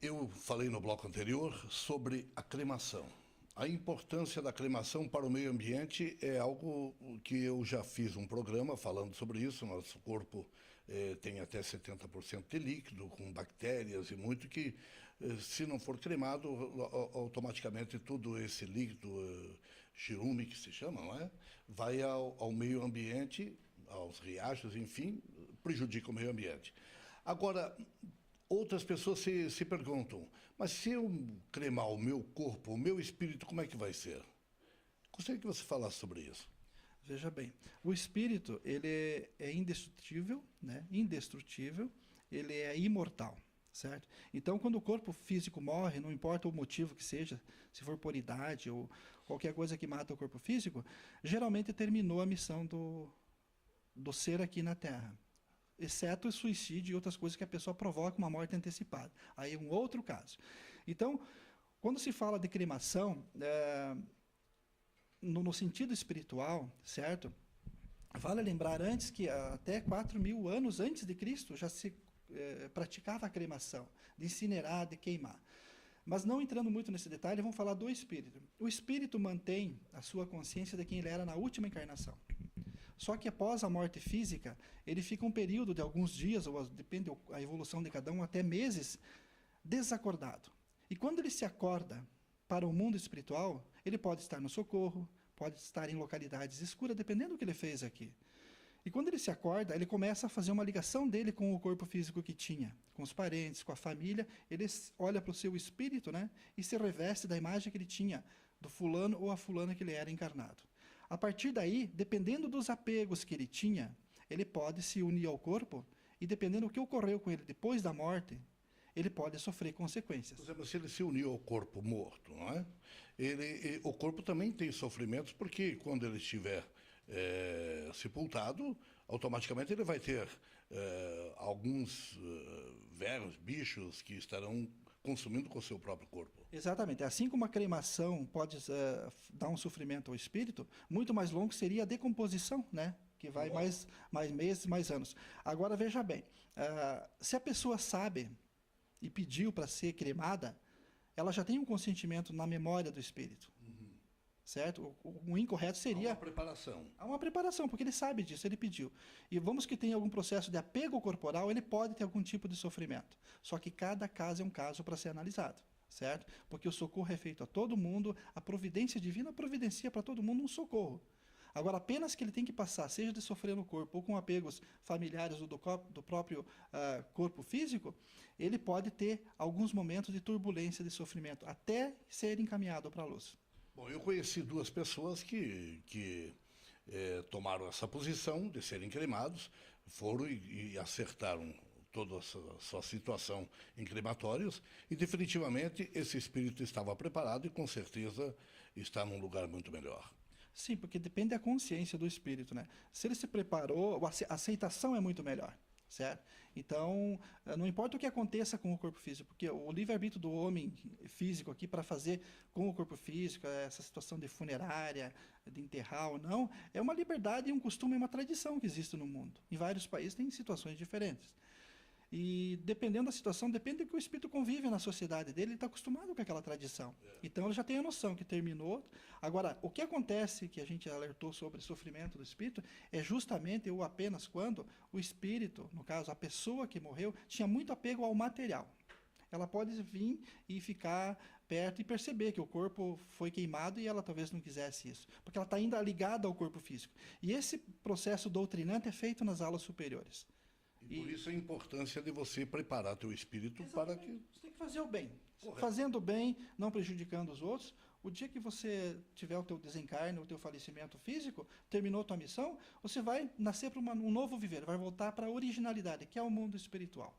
Eu falei no bloco anterior sobre a cremação. A importância da cremação para o meio ambiente é algo que eu já fiz um programa falando sobre isso. Nosso corpo tem até 70% de líquido, com bactérias e muito que, se não for cremado, automaticamente todo esse líquido, chirume que se chama, não é? Vai ao meio ambiente, aos riachos, enfim, prejudica o meio ambiente. Agora, outras pessoas se perguntam, mas se eu cremar o meu corpo, o meu espírito, como é que vai ser? Gostaria que você falasse sobre isso. Veja bem, o espírito ele é indestrutível, né? Indestrutível, ele é imortal, certo? Então, quando o corpo físico morre, não importa o motivo que seja, se for por idade ou qualquer coisa que mata o corpo físico, geralmente terminou a missão do ser aqui na Terra. Exceto o suicídio e outras coisas que a pessoa provoca uma morte antecipada. Aí é um outro caso. Então, quando se fala de cremação, no sentido espiritual, certo? Vale lembrar antes que até 4.000 anos antes de Cristo já se praticava a cremação, de incinerar, de queimar. Mas não entrando muito nesse detalhe, vamos falar do espírito. O espírito mantém a sua consciência de quem ele era na última encarnação. Só que após a morte física, ele fica um período de alguns dias, ou depende da evolução de cada um, até meses, desacordado. E quando ele se acorda para o mundo espiritual, ele pode estar no socorro, pode estar em localidades escuras, dependendo do que ele fez aqui. E quando ele se acorda, ele começa a fazer uma ligação dele com o corpo físico que tinha, com os parentes, com a família. Ele olha para o seu espírito, né, e se reveste da imagem que ele tinha do fulano ou a fulana que ele era encarnado. A partir daí, dependendo dos apegos que ele tinha, ele pode se unir ao corpo e, dependendo do que ocorreu com ele depois da morte, ele pode sofrer consequências. Por exemplo, se ele se uniu ao corpo morto, não é? O corpo também tem sofrimentos, porque quando ele estiver sepultado, automaticamente ele vai ter alguns vermes, bichos que estarão consumindo com o seu próprio corpo. Exatamente. Assim como a cremação pode dar um sofrimento ao espírito, muito mais longo seria a decomposição, né? Que vai mais meses, mais anos. Agora, veja bem, se a pessoa sabe e pediu para ser cremada, ela já tem um consentimento na memória do espírito. Uhum. Certo? O incorreto seria... Há uma preparação. Há uma preparação, porque ele sabe disso, ele pediu. E vamos que tenha algum processo de apego corporal, ele pode ter algum tipo de sofrimento. Só que cada caso é um caso para ser analisado, certo? Porque o socorro é feito a todo mundo, a providência divina providencia para todo mundo um socorro. Agora, apenas que ele tem que passar, seja de sofrer no corpo ou com apegos familiares ou do próprio corpo físico, ele pode ter alguns momentos de turbulência, de sofrimento, até ser encaminhado para a luz. Bom, eu conheci duas pessoas que tomaram essa posição de serem cremados, foram e acertaram toda a sua situação em crematórios, e definitivamente esse espírito estava preparado e com certeza está num lugar muito melhor. Sim, porque depende da consciência do espírito, né? Se ele se preparou, a aceitação é muito melhor, certo? Então, não importa o que aconteça com o corpo físico, porque o livre-arbítrio do homem físico aqui para fazer com o corpo físico, essa situação de funerária, de enterrar ou não, é uma liberdade, um costume, uma tradição que existe no mundo. Em vários países tem situações diferentes. E dependendo da situação, depende do que o espírito convive na sociedade dele, ele está acostumado com aquela tradição. Então ele já tem a noção que terminou. Agora, o que acontece, que a gente alertou sobre o sofrimento do espírito, é justamente ou apenas quando o espírito, no caso a pessoa que morreu, tinha muito apego ao material. Ela pode vir e ficar perto e perceber que o corpo foi queimado e ela talvez não quisesse isso, porque ela está ainda ligada ao corpo físico. E esse processo doutrinante é feito nas aulas superiores. E por isso a importância de você preparar teu espírito para que... Você tem que fazer o bem. Correto. Fazendo o bem, não prejudicando os outros, o dia que você tiver o teu desencarne, o teu falecimento físico, terminou a tua missão, você vai nascer para um novo viver, vai voltar para a originalidade, que é o mundo espiritual.